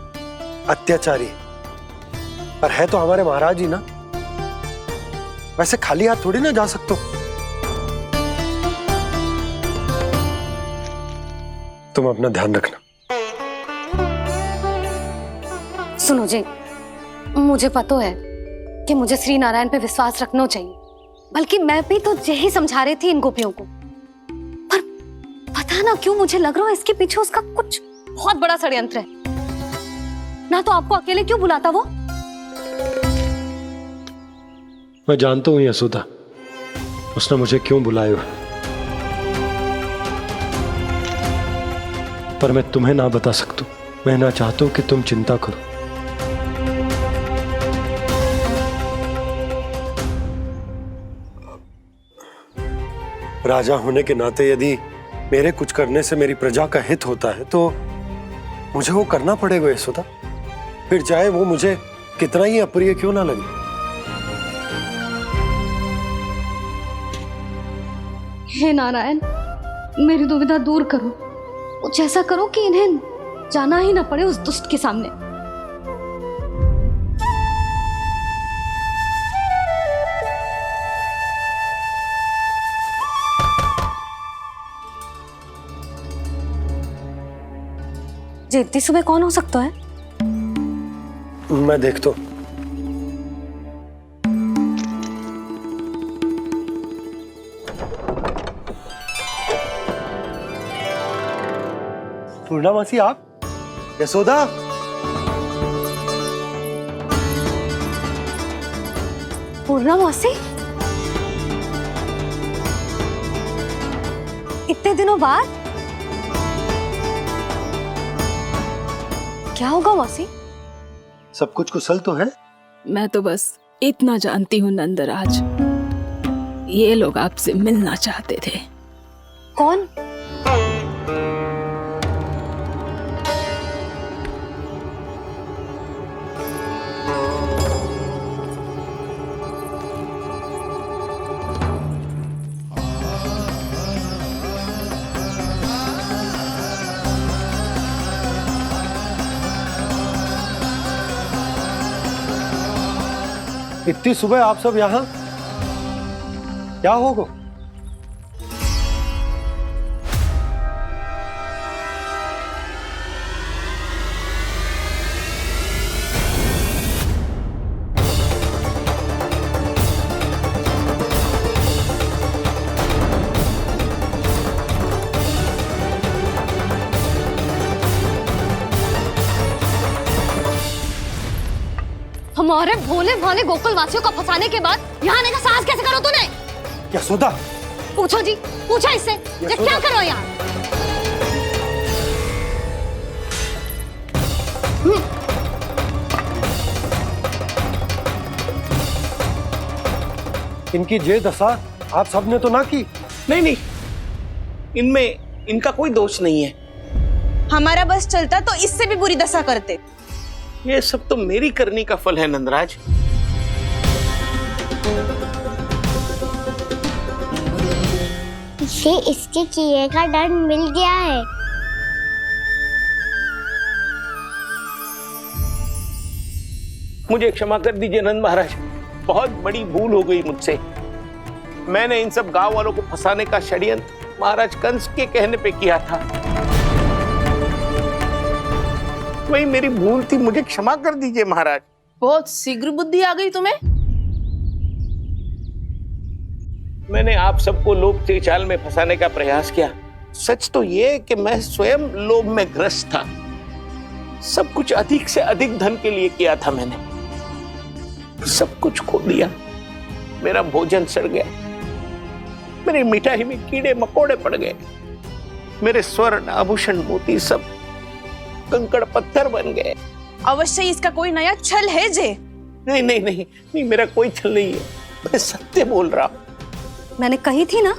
अत्याचारी, पर है तो हमारे महाराज ही ना। वैसे खाली हाथ थोड़ी ना जा सकते हो। तुम अपना ध्यान रखना। सुनो जी, मुझे पता है कि मुझे श्री नारायण पे विश्वास रखना चाहिए, बल्कि मैं भी तो यही समझा रही थी इन गोपियों को। पर पता ना क्यों मुझे लग रहा है इसके पीछे उसका कुछ बहुत बड़ा षड्यंत्र है। ना तो आपको अकेले क्यों बुलाता वो? मैं जानता हूं यशोदा, उसने मुझे क्यों बुलाया, पर मैं तुम्हें ना बता सकता। मैं ना चाहता हूं कि तुम चिंता करो। राजा होने के नाते यदि मेरे कुछ करने से मेरी प्रजा का हित होता है तो मुझे वो करना पड़ेगा यशोदा, फिर चाहे वो मुझे कितना ही अप्रिय क्यों ना लगे। हे नारायण, मेरी दुविधा दूर करो। कुछ ऐसा करो कि इन्हें जाना ही ना पड़े उस दुष्ट के सामने। जी इतनी सुबह कौन हो सकता है? मैं देखता हूं। पूर्णा मासी, आप? यशोदा, पूर्णा मासी, इतने दिनों बाद क्या होगा मासी? सब कुछ कुशल तो है? मैं तो बस इतना जानती हूँ नंदराज, ये लोग आपसे मिलना चाहते थे। कौन? इतनी सुबह आप सब यहाँ? क्या होगा? हमारे भोले भाले गोकुल वासियों को फंसाने के बाद यहाँ आने का साहस कैसे करो तूने? यशोदा, पूछो जी, पूछो इससे, ये क्या करो यहाँ? इनकी ये दशा आप सबने तो ना की? नहीं नहीं, इनमें इनका कोई दोष नहीं है। हमारा बस चलता तो इससे भी बुरी दशा करते। ये सब तो मेरी करनी का फल है नंदराज। इसे इसके किए का दंड मिल गया है। मुझे क्षमा कर दीजिए नंद महाराज, बहुत बड़ी भूल हो गई मुझसे। मैंने इन सब गांव वालों को फंसाने का षड्यंत्र महाराज कंस के कहने पे किया था। वही मेरी भूल थी, मुझे क्षमा कर दीजिए महाराज। बहुत शीघ्र बुद्धि आ गई तुम्हें। मैंने आप सबको लोभ के जाल में फंसाने का प्रयास किया। सच तो ये कि मैं स्वयं लोभ में ग्रस्त था। सब कुछ अधिक से अधिक धन के लिए किया था मैंने। सब कुछ खो दिया। मेरा भोजन सड़ गया, मेरी मिठाई में कीड़े मकोड़े पड़ गए, मेरे स्वर्ण आभूषण मोती सब कंकड़ पत्थर बन गए। अवश्य इसका कोई नया छल है जे। नहीं नहीं नहीं नहीं, मेरा कोई छल नहीं है, मैं सत्य बोल रहा हूं। मैंने कही थी ना,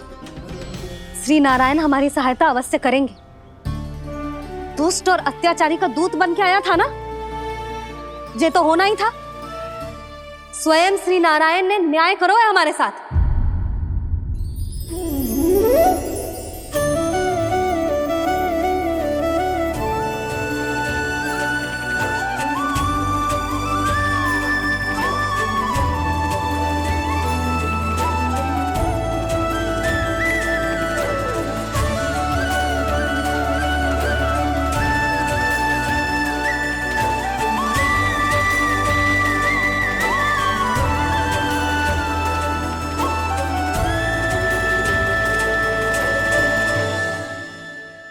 श्री नारायण हमारी सहायता अवश्य करेंगे। दुष्ट और अत्याचारी का दूत बन के आया था ना, ये तो होना ही था। स्वयं श्री नारायण ने न्याय करो है हमारे साथ।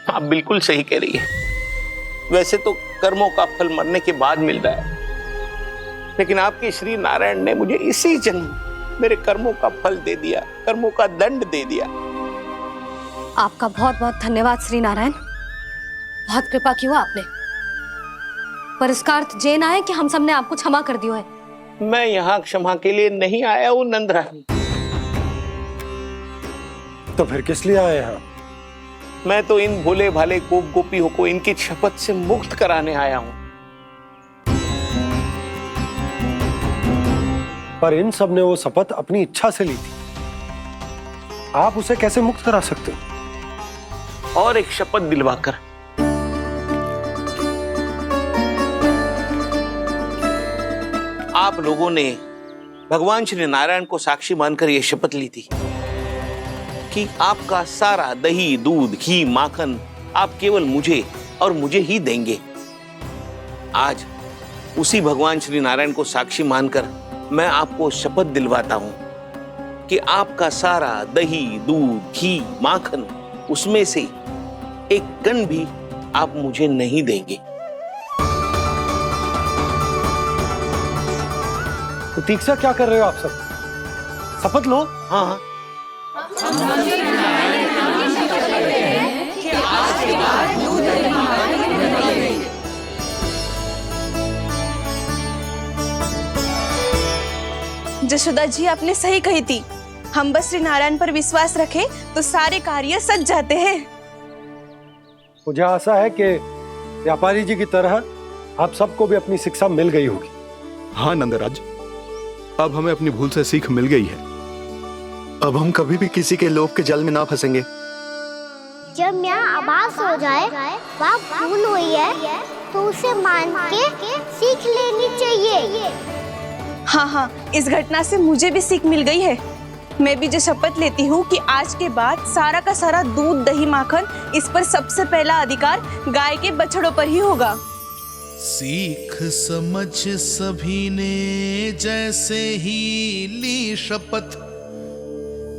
आप बिल्कुल सही कह रही है। वैसे तो कर्मों का फल मरने के बाद मिल रहा है, लेकिन आपके श्री नारायण ने मुझे इसी जन्म मेरे कर्मों का फल दे दिया, कर्मों का दंड दे दिया। आपका बहुत बहुत धन्यवाद श्री नारायण, बहुत कृपा की हो आपने। पर इसका अर्थ ये ना है कि हम सबने आपको क्षमा कर दिया है। मैं यहाँ क्षमा के लिए नहीं आया हूँ नंदरानी। तो फिर किस लिए आए हैं? मैं तो इन भोले भाले गोप गोपियों को इनकी शपथ से मुक्त कराने आया हूं। पर इन सब ने वो शपथ अपनी इच्छा से ली थी, आप उसे कैसे मुक्त करा सकते हो? और एक शपथ दिलवाकर। आप लोगों ने भगवान श्री नारायण को साक्षी मानकर यह शपथ ली थी कि आपका सारा दही, दूध, घी, माखन आप केवल मुझे और मुझे ही देंगे। आज उसी भगवान श्री नारायण को साक्षी मानकर मैं आपको शपथ दिलवाता हूं कि आपका सारा दही, दूध, घी, माखन उसमें से एक कण भी आप मुझे नहीं देंगे। प्रतीक्षा क्या कर रहे हो आप सब? शपथ लो। हाँ जशोदा जी, आपने सही कही थी। हम बस श्री नारायण पर विश्वास रखें तो सारे कार्य सज जाते हैं। मुझे आशा है कि व्यापारी जी की तरह आप सबको भी अपनी शिक्षा मिल गई होगी। हाँ नंदराज, अब हमें अपनी भूल से सीख मिल गई है। अब हम कभी भी किसी के लोभ के जल में ना फंसेंगे। जब यहाँ आभास हो जाए वहाँ भूल हुई है तो उसे मान के सीख लेनी चाहिए। हाँ हाँ, इस घटना से मुझे भी सीख मिल गई है। मैं भी जो शपथ लेती हूँ कि आज के बाद सारा का सारा दूध, दही, माखन इस पर सबसे पहला अधिकार गाय के बछड़ों पर ही होगा। सीख समझ सभी ने जैसे ही ली शपथ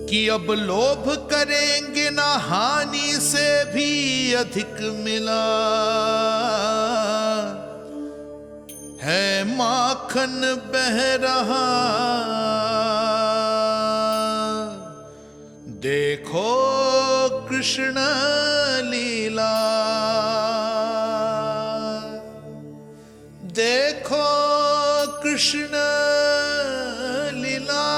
कि अब लोभ करेंगे ना हानि से भी अधिक मिला है, माखन बह रहा देखो कृष्ण लीला, देखो कृष्ण लीला।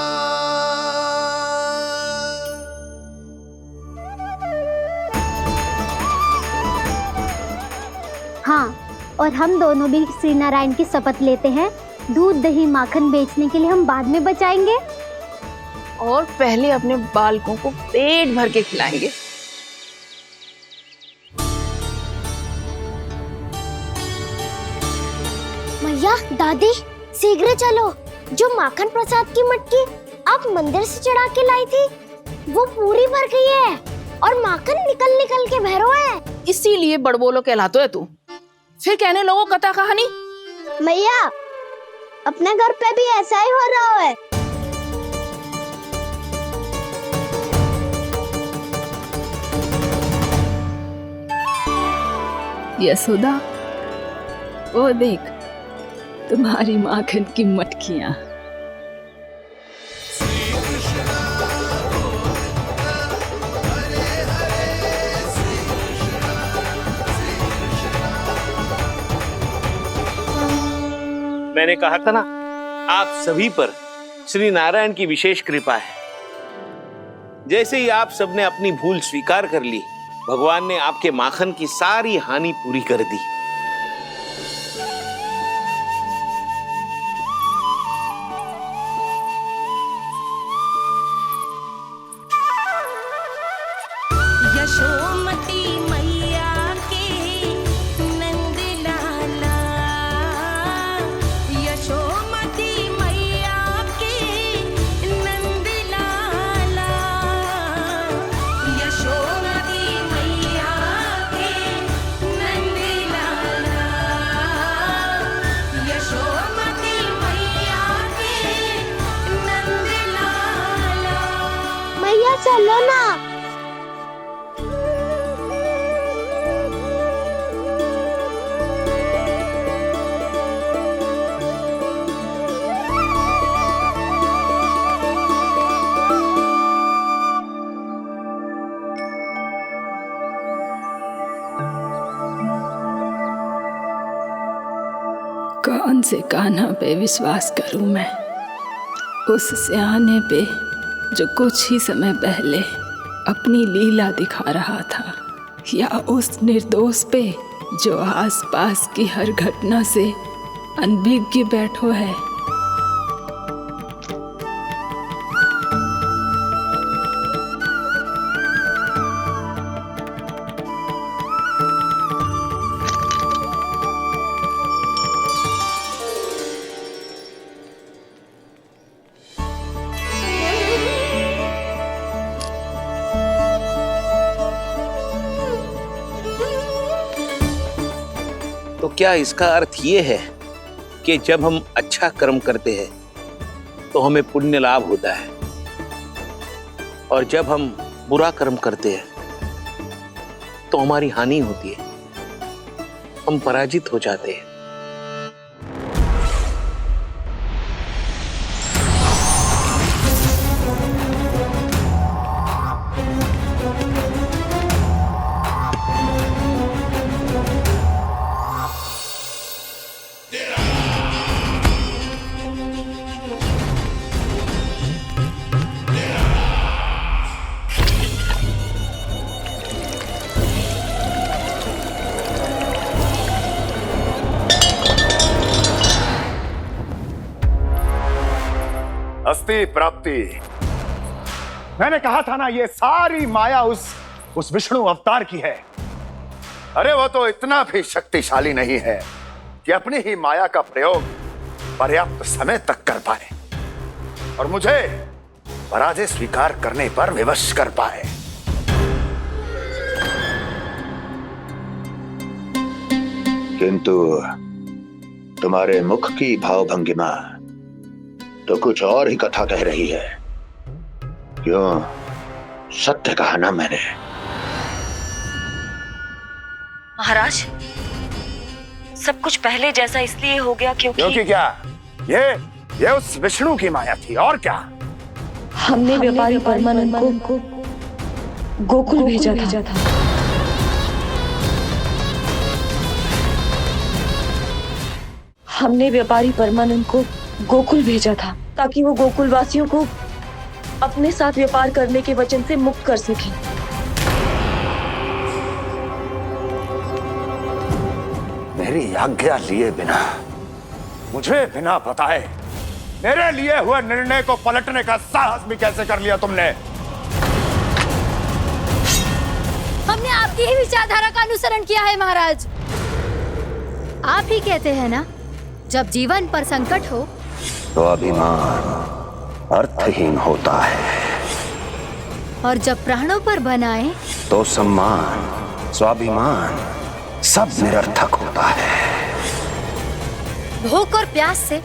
और हम दोनों भी श्री नारायण की शपथ लेते हैं, दूध दही माखन बेचने के लिए हम बाद में बचाएंगे और पहले अपने बालकों को पेट भर के खिलाएंगे। मैया, दादी, शीघ्र चलो। जो माखन प्रसाद की मटकी आप मंदिर से चढ़ा के लाई थी, वो पूरी भर गई है और माखन निकल निकल के भरो है। इसीलिए बड़बोलो कहलाते है तू। फिर कहने लोगों कथा कहानी। मैया, अपने घर पे भी ऐसा ही हो रहा है। यशोदा, वो देख तुम्हारी माखन की मटकियां। मैंने कहा था ना, आप सभी पर श्री नारायण की विशेष कृपा है। जैसे ही आप सबने अपनी भूल स्वीकार कर ली, भगवान ने आपके माखन की सारी हानि पूरी कर दी। यशोमती मैया के नंद लाला, यशोमती मैया के नंद लाला, यशोमती मैया के नंद लाला, यशोमती मैया के नंद लाला। मैया चलो ना। कौन से कान्हा पे विश्वास करूं मैं? उस सियाने पे जो कुछ ही समय पहले अपनी लीला दिखा रहा था, या उस निर्दोष पे जो आसपास की हर घटना से अनभिज्ञ बैठो है? तो क्या इसका अर्थ ये है कि जब हम अच्छा कर्म करते हैं तो हमें पुण्य लाभ होता है, और जब हम बुरा कर्म करते हैं तो हमारी हानि होती है, हम पराजित हो जाते हैं? अस्ति प्राप्ति। मैंने कहा था ना, ये सारी माया उस विष्णु अवतार की है। अरे वो तो इतना भी शक्तिशाली नहीं है कि अपनी ही माया का प्रयोग पर्याप्त समय तक कर पाए और मुझे पराजय स्वीकार करने पर विवश कर पाए। किंतु तुम्हारे मुख की भावभंगिमा तो कुछ और ही कथा कह रही है। क्यों? सत्य कहा ना मैंने। महाराज, सब कुछ पहले जैसा इसलिए हो गया क्योंकि क्या? ये उस विष्णु की माया थी, और क्या? हमने व्यापारी परमानंद को गोकुल भेजा था। हमने व्यापारी परमानंद को गोकुल भेजा था ताकि वो गोकुल वासियों को अपने साथ व्यापार करने के वचन से मुक्त कर सके। मेरी आज्ञा लिए बिना, मुझे बिना बताए मेरे लिए हुए निर्णय को पलटने का साहस भी कैसे कर लिया तुमने? हमने आपकी ही विचारधारा का अनुसरण किया है महाराज। आप ही कहते हैं ना, जब जीवन पर संकट हो तो अभिमान अर्थहीन होता है, और जब प्राणों पर बनाए तो सम्मान स्वाभिमान सब निरर्थक होता है। भूख और प्यास से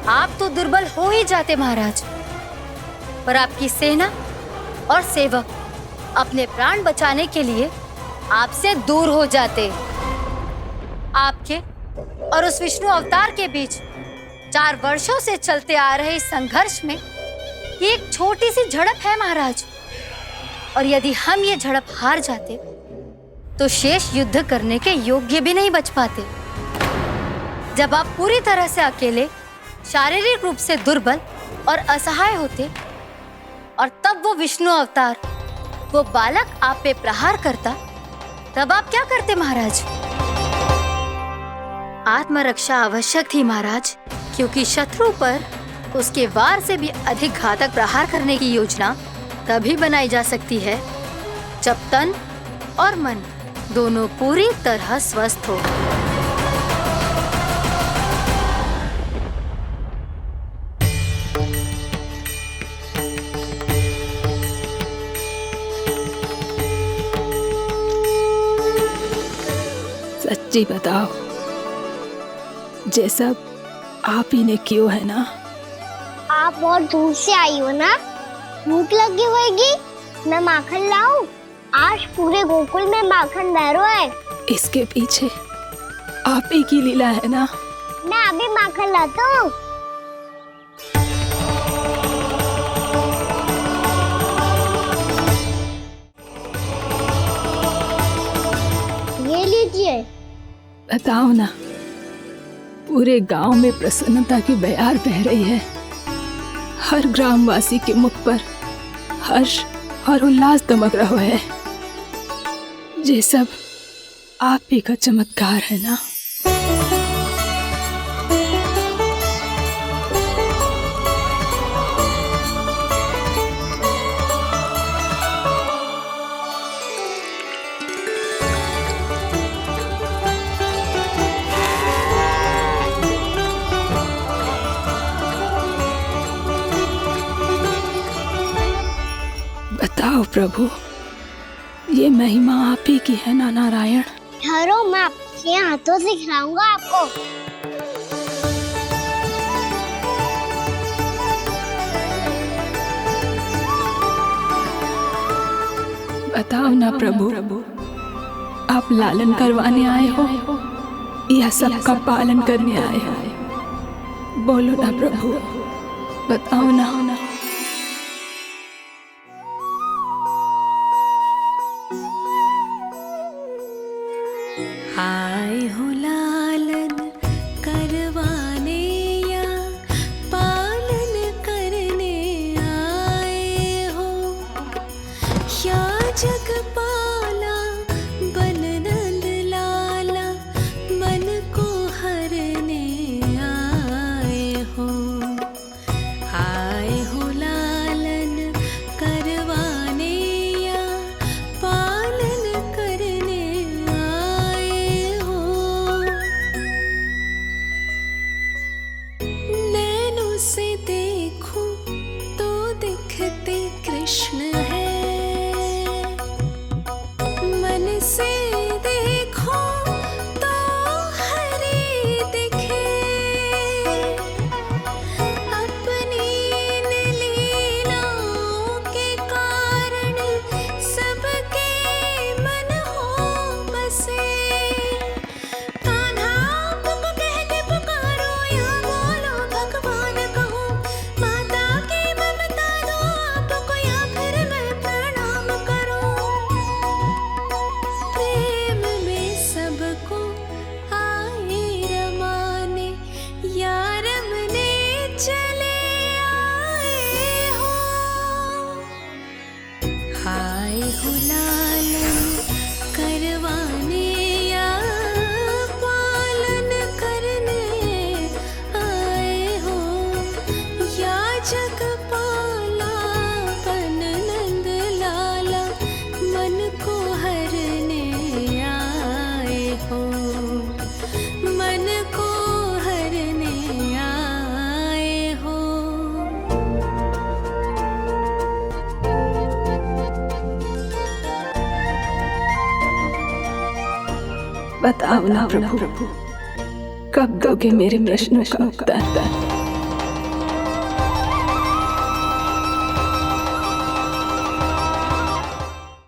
आप तो दुर्बल हो ही जाते महाराज, पर आपकी सेना और सेवक अपने प्राण बचाने के लिए आपसे दूर हो जाते। आपके और उस विष्णु अवतार के बीच 4 वर्षों से चलते आ रहे इस संघर्ष में ये एक छोटी सी झड़प है महाराज, और यदि हम ये झड़प हार जाते तो शेष युद्ध करने के योग्य भी नहीं बच पाते। जब आप पूरी तरह से अकेले, शारीरिक रूप से दुर्बल और असहाय होते, और तब वो विष्णु अवतार, वो बालक आप पे प्रहार करता, तब आप क्या करते महाराज? आत्मरक्षा आवश्यक थी महाराज, क्योंकि शत्रु पर उसके वार से भी अधिक घातक प्रहार करने की योजना तभी बनाई जा सकती है जब तन और मन दोनों पूरी तरह स्वस्थ हो। सच्ची बताओ, ये सब आप ही ने क्यों है ना? आप बहुत दूर से आई हो ना, भूख लगी होगी। मैं माखन लाऊं? आज पूरे गोकुल में माखन बह रहा है। इसके पीछे आप ही की लीला है ना? मैं अभी माखन लाता हूँ। ये लीजिए। बताओ ना, पूरे गांव में प्रसन्नता की बयार बह रही है। हर ग्रामवासी के मुख पर हर्ष और उल्लास दमक रहा है। ये सब आप ही का चमत्कार है ना? बताओ प्रभु, ये महिमा आप ही की है ना नारायण? ठहरो, मैं आपके हाथों से खिलाऊंगा आपको। बताओ ना प्रभु, आप लालन करवाने आए हो या सबका पालन करने आए हो? बोलो ना प्रभु, बताओ ना। आए हो लालन करवाने या पालन करने आए हो, या जगपाला बन नंद लाला मन को हरने आए हो। आए हो लालन करवाने या पालन करने आए हो। नैनों से देखूं तो दिखते कृष्ण है, मन से देखो तो हरि दिखे। अपनी इन लीलाओं के कारण सबके मन हो बसे। कान्हा आपको कह के पुकारो या बोलो भगवान कहो, माता की ममता दो आपको या फिर मैं प्रणाम करूं। प्रेम में सबको आए रमाने, या रमने चले आए हो। आए हो लालन करवाने या पालन जग पाला बन नंद लाला मन को हरने आए हो मन को हरने आए हो। बताओ ना प्रभु, कब दोगे मेरे प्रश्नों का उत्तर?